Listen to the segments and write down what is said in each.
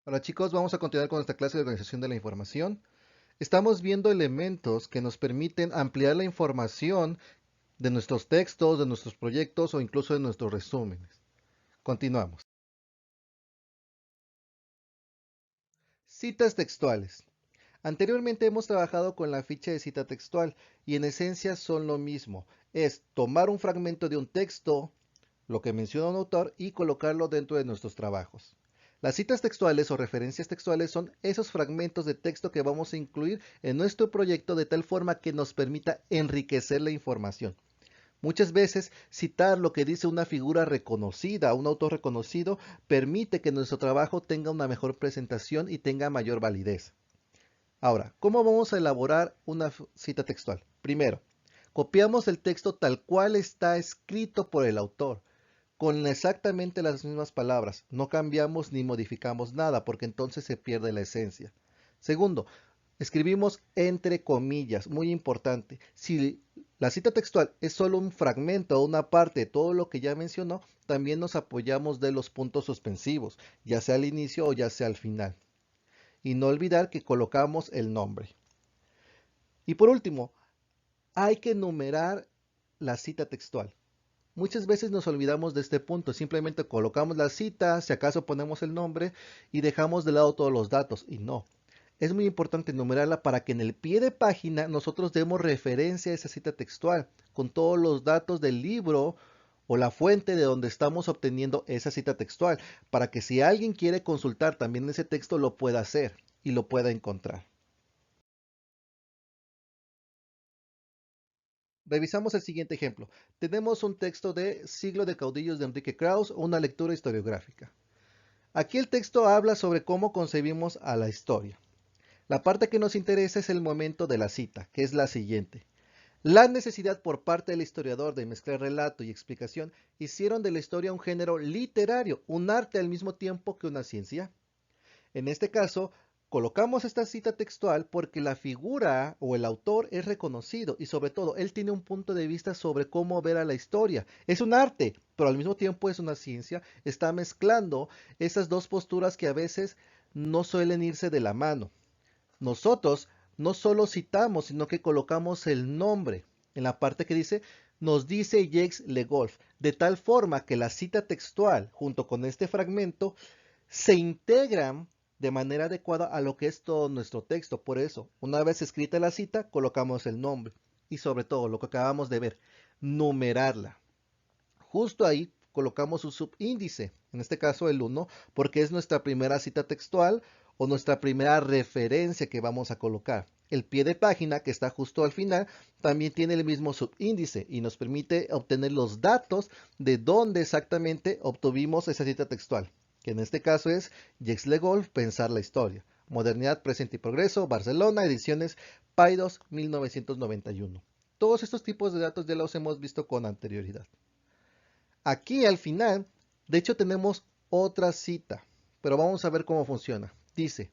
Hola chicos, vamos a continuar con nuestra clase de organización de la información. Estamos viendo elementos que nos permiten ampliar la información de nuestros textos, de nuestros proyectos o incluso de nuestros resúmenes. Continuamos. Citas textuales. Anteriormente hemos trabajado con la ficha de cita textual y en esencia son lo mismo. Es tomar un fragmento de un texto, lo que menciona un autor, y colocarlo dentro de nuestros trabajos. Las citas textuales o referencias textuales son esos fragmentos de texto que vamos a incluir en nuestro proyecto de tal forma que nos permita enriquecer la información. Muchas veces citar lo que dice una figura reconocida, un autor reconocido, permite que nuestro trabajo tenga una mejor presentación y tenga mayor validez. Ahora, ¿cómo vamos a elaborar una cita textual? Primero, copiamos el texto tal cual está escrito por el autor, con exactamente las mismas palabras. No cambiamos ni modificamos nada, porque entonces se pierde la esencia. Segundo, escribimos entre comillas, muy importante. Si la cita textual es solo un fragmento o una parte de todo lo que ya mencionó, también nos apoyamos de los puntos suspensivos, ya sea al inicio o ya sea al final. Y no olvidar que colocamos el nombre. Y por último, hay que numerar la cita textual. Muchas veces nos olvidamos de este punto, simplemente colocamos la cita, si acaso ponemos el nombre y dejamos de lado todos los datos. Y no, es muy importante numerarla para que en el pie de página nosotros demos referencia a esa cita textual con todos los datos del libro o la fuente de donde estamos obteniendo esa cita textual, para que si alguien quiere consultar también ese texto lo pueda hacer y lo pueda encontrar. Revisamos el siguiente ejemplo. Tenemos un texto de Siglo de Caudillos de Enrique Krauss, una lectura historiográfica. Aquí el texto habla sobre cómo concebimos a la historia. La parte que nos interesa es el momento de la cita, que es la siguiente. La necesidad por parte del historiador de mezclar relato y explicación hicieron de la historia un género literario, un arte al mismo tiempo que una ciencia. En este caso, colocamos esta cita textual porque la figura o el autor es reconocido y sobre todo él tiene un punto de vista sobre cómo ver a la historia. Es un arte, pero al mismo tiempo es una ciencia. Está mezclando esas dos posturas que a veces no suelen irse de la mano. Nosotros no solo citamos, sino que colocamos el nombre en la parte que dice nos dice Jacques Le Golf, de tal forma que la cita textual junto con este fragmento se integran de manera adecuada a lo que es todo nuestro texto. Por eso, una vez escrita la cita, colocamos el nombre y sobre todo lo que acabamos de ver, numerarla. Justo ahí colocamos un subíndice, en este caso el 1, porque es nuestra primera cita textual o nuestra primera referencia que vamos a colocar. El pie de página que está justo al final también tiene el mismo subíndice y nos permite obtener los datos de dónde exactamente obtuvimos esa cita textual, que en este caso es Jacques Le Golf, Pensar la Historia. Modernidad, Presente y Progreso, Barcelona, ediciones Paidós 1991. Todos estos tipos de datos ya los hemos visto con anterioridad. Aquí al final, de hecho tenemos otra cita, pero vamos a ver cómo funciona. Dice,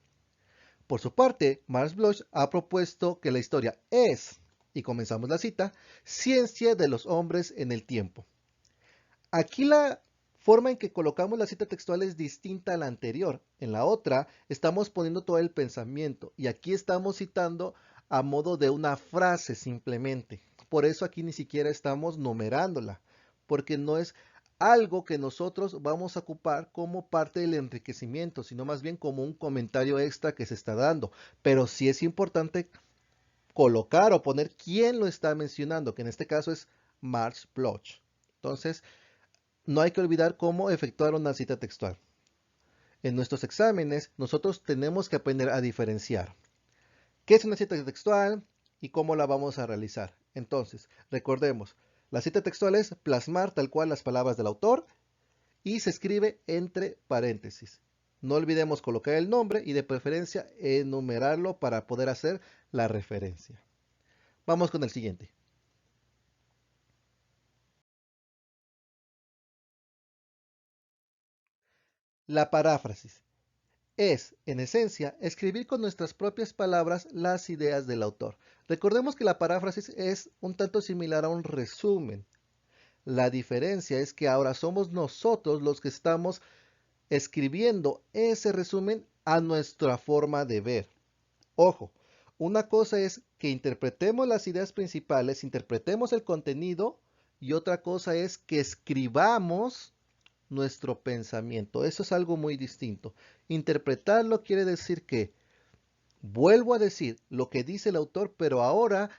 por su parte, Max Bloch ha propuesto que la historia es, y comenzamos la cita, ciencia de los hombres en el tiempo. Aquí la forma en que colocamos la cita textual es distinta a la anterior. En la otra estamos poniendo todo el pensamiento y aquí estamos citando a modo de una frase simplemente. Por eso aquí ni siquiera estamos numerándola, porque no es algo que nosotros vamos a ocupar como parte del enriquecimiento, sino más bien como un comentario extra que se está dando. Pero sí es importante colocar o poner quién lo está mencionando, que en este caso es Max Bloch. Entonces, no hay que olvidar cómo efectuar una cita textual. En nuestros exámenes, nosotros tenemos que aprender a diferenciar qué es una cita textual y cómo la vamos a realizar. Entonces, recordemos, la cita textual es plasmar tal cual las palabras del autor y se escribe entre paréntesis. No olvidemos colocar el nombre y de preferencia enumerarlo para poder hacer la referencia. Vamos con el siguiente. La paráfrasis. Es, en esencia, escribir con nuestras propias palabras las ideas del autor. Recordemos que la paráfrasis es un tanto similar a un resumen. La diferencia es que ahora somos nosotros los que estamos escribiendo ese resumen a nuestra forma de ver. Ojo, una cosa es que interpretemos las ideas principales, interpretemos el contenido, y otra cosa es que escribamos nuestro pensamiento. Eso es algo muy distinto. Interpretarlo quiere decir que vuelvo a decir lo que dice el autor, pero ahora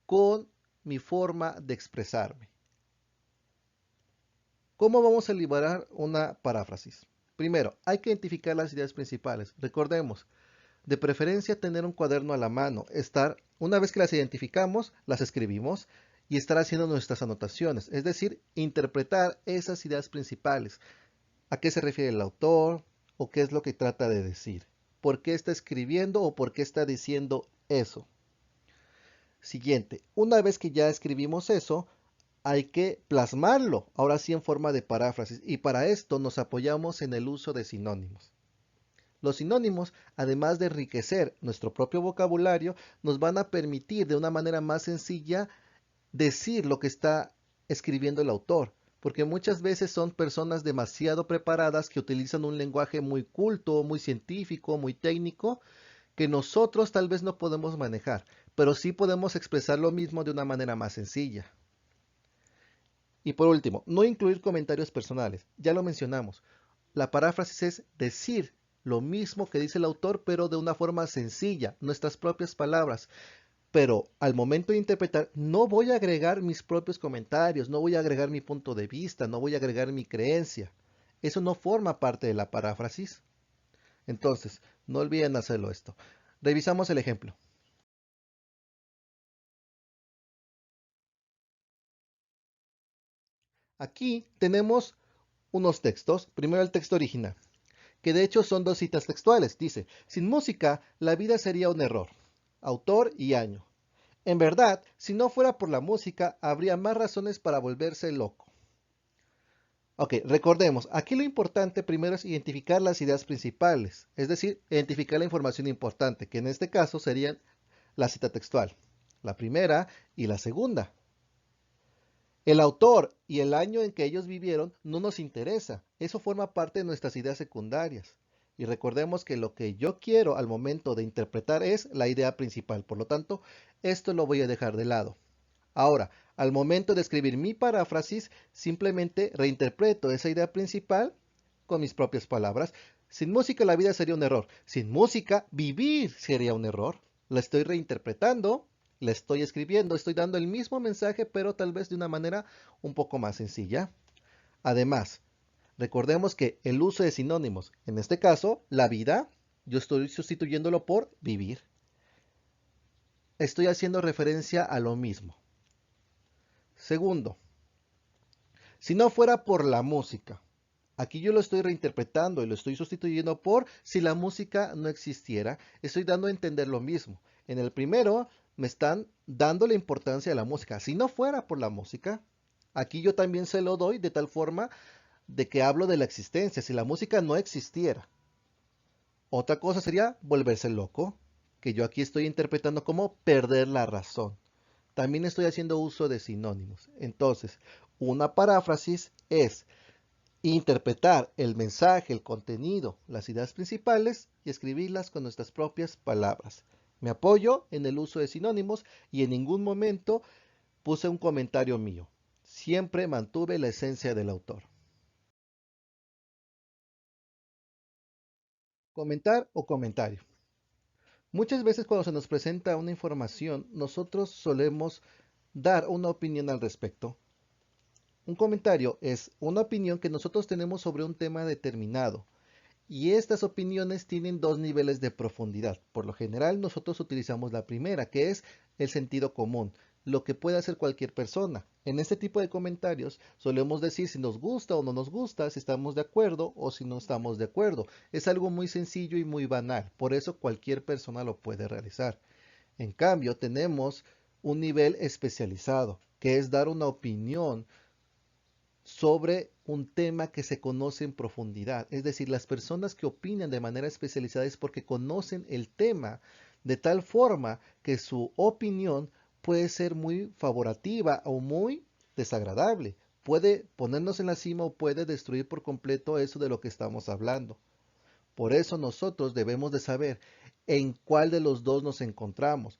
con mi forma de expresarme. ¿Cómo vamos a elaborar una paráfrasis? Primero, hay que identificar las ideas principales. Recordemos, de preferencia tener un cuaderno a la mano, una vez que las identificamos, las escribimos y estar haciendo nuestras anotaciones, es decir, interpretar esas ideas principales. ¿A qué se refiere el autor o qué es lo que trata de decir? ¿Por qué está escribiendo o por qué está diciendo eso? Siguiente, una vez que ya escribimos eso, hay que plasmarlo, ahora sí en forma de paráfrasis, y para esto nos apoyamos en el uso de sinónimos. Los sinónimos, además de enriquecer nuestro propio vocabulario, nos van a permitir de una manera más sencilla decir lo que está escribiendo el autor, porque muchas veces son personas demasiado preparadas que utilizan un lenguaje muy culto, muy científico, muy técnico, que nosotros tal vez no podemos manejar, pero sí podemos expresar lo mismo de una manera más sencilla. Y por último, no incluir comentarios personales. Ya lo mencionamos. La paráfrasis es decir lo mismo que dice el autor, pero de una forma sencilla, nuestras propias palabras. Pero al momento de interpretar, no voy a agregar mis propios comentarios, no voy a agregar mi punto de vista, no voy a agregar mi creencia. Eso no forma parte de la paráfrasis. Entonces, no olviden hacerlo esto. Revisamos el ejemplo. Aquí tenemos unos textos. Primero el texto original, que de hecho son dos citas textuales. Dice, sin música, la vida sería un error. Autor y año. En verdad, si no fuera por la música, habría más razones para volverse loco. Ok, recordemos, aquí lo importante primero es identificar las ideas principales, es decir, identificar la información importante, que en este caso serían la cita textual, la primera y la segunda. El autor y el año en que ellos vivieron no nos interesa, eso forma parte de nuestras ideas secundarias. Y recordemos que lo que yo quiero al momento de interpretar es la idea principal, por lo tanto, esto lo voy a dejar de lado. Ahora, al momento de escribir mi paráfrasis, simplemente reinterpreto esa idea principal con mis propias palabras. Sin música la vida sería un error. Sin música vivir sería un error. La estoy reinterpretando, la estoy escribiendo, estoy dando el mismo mensaje, pero tal vez de una manera un poco más sencilla. Además, recordemos que el uso de sinónimos, en este caso, la vida, yo estoy sustituyéndolo por vivir. Estoy haciendo referencia a lo mismo. Segundo, si no fuera por la música, aquí yo lo estoy reinterpretando y lo estoy sustituyendo por si la música no existiera, estoy dando a entender lo mismo. En el primero me están dando la importancia de la música. Si no fuera por la música, aquí yo también se lo doy de tal forma de que hablo de la existencia, si la música no existiera. Otra cosa sería volverse loco, que yo aquí estoy interpretando como perder la razón. También estoy haciendo uso de sinónimos. Entonces, una paráfrasis es interpretar el mensaje, el contenido, las ideas principales y escribirlas con nuestras propias palabras. Me apoyo en el uso de sinónimos y en ningún momento puse un comentario mío. Siempre mantuve la esencia del autor. Comentar o comentario. Muchas veces cuando se nos presenta una información, nosotros solemos dar una opinión al respecto. Un comentario es una opinión que nosotros tenemos sobre un tema determinado. Y estas opiniones tienen dos niveles de profundidad. Por lo general nosotros utilizamos la primera, que es el sentido común, lo que puede hacer cualquier persona. En este tipo de comentarios solemos decir si nos gusta o no nos gusta, si estamos de acuerdo o si no estamos de acuerdo. Es algo muy sencillo y muy banal, por eso cualquier persona lo puede realizar. En cambio, tenemos un nivel especializado, que es dar una opinión sobre un tema que se conoce en profundidad. Es decir, las personas que opinan de manera especializada es porque conocen el tema de tal forma que su opinión puede ser muy favorativa o muy desagradable. Puede ponernos en la cima o puede destruir por completo eso de lo que estamos hablando. Por eso nosotros debemos de saber en cuál de los dos nos encontramos.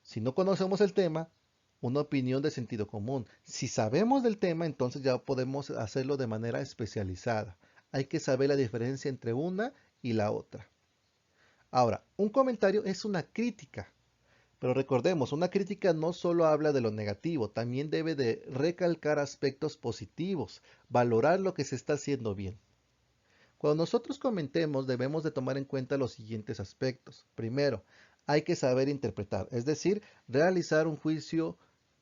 Si no conocemos el tema, una opinión de sentido común. Si sabemos del tema, entonces ya podemos hacerlo de manera especializada. Hay que saber la diferencia entre una y la otra. Ahora, un comentario es una crítica. Pero recordemos, una crítica no solo habla de lo negativo, también debe de recalcar aspectos positivos, valorar lo que se está haciendo bien. Cuando nosotros comentemos, debemos de tomar en cuenta los siguientes aspectos. Primero, hay que saber interpretar, es decir, realizar un juicio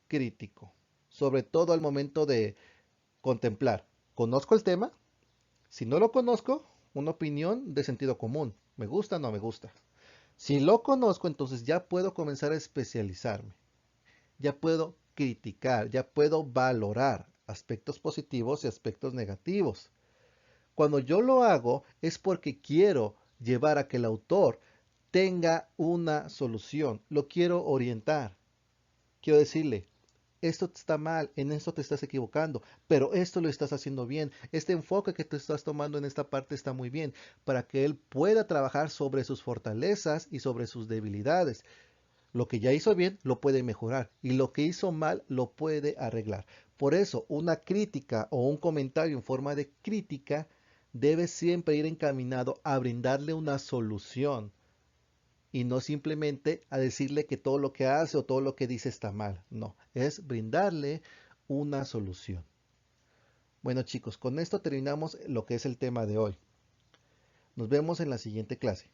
crítico, sobre todo al momento de contemplar. ¿Conozco el tema? Si no lo conozco, una opinión de sentido común. ¿Me gusta o no me gusta? Si lo conozco, entonces ya puedo comenzar a especializarme. Ya puedo criticar, ya puedo valorar aspectos positivos y aspectos negativos. Cuando yo lo hago es porque quiero llevar a que el autor tenga una solución, lo quiero orientar. Quiero decirle, esto está mal, en esto te estás equivocando, pero esto lo estás haciendo bien. Este enfoque que te estás tomando en esta parte está muy bien, para que él pueda trabajar sobre sus fortalezas y sobre sus debilidades. Lo que ya hizo bien lo puede mejorar y lo que hizo mal lo puede arreglar. Por eso, una crítica o un comentario en forma de crítica debe siempre ir encaminado a brindarle una solución y no simplemente a decirle que todo lo que hace o todo lo que dice está mal. No, es brindarle una solución. Bueno chicos, con esto terminamos lo que es el tema de hoy. Nos vemos en la siguiente clase.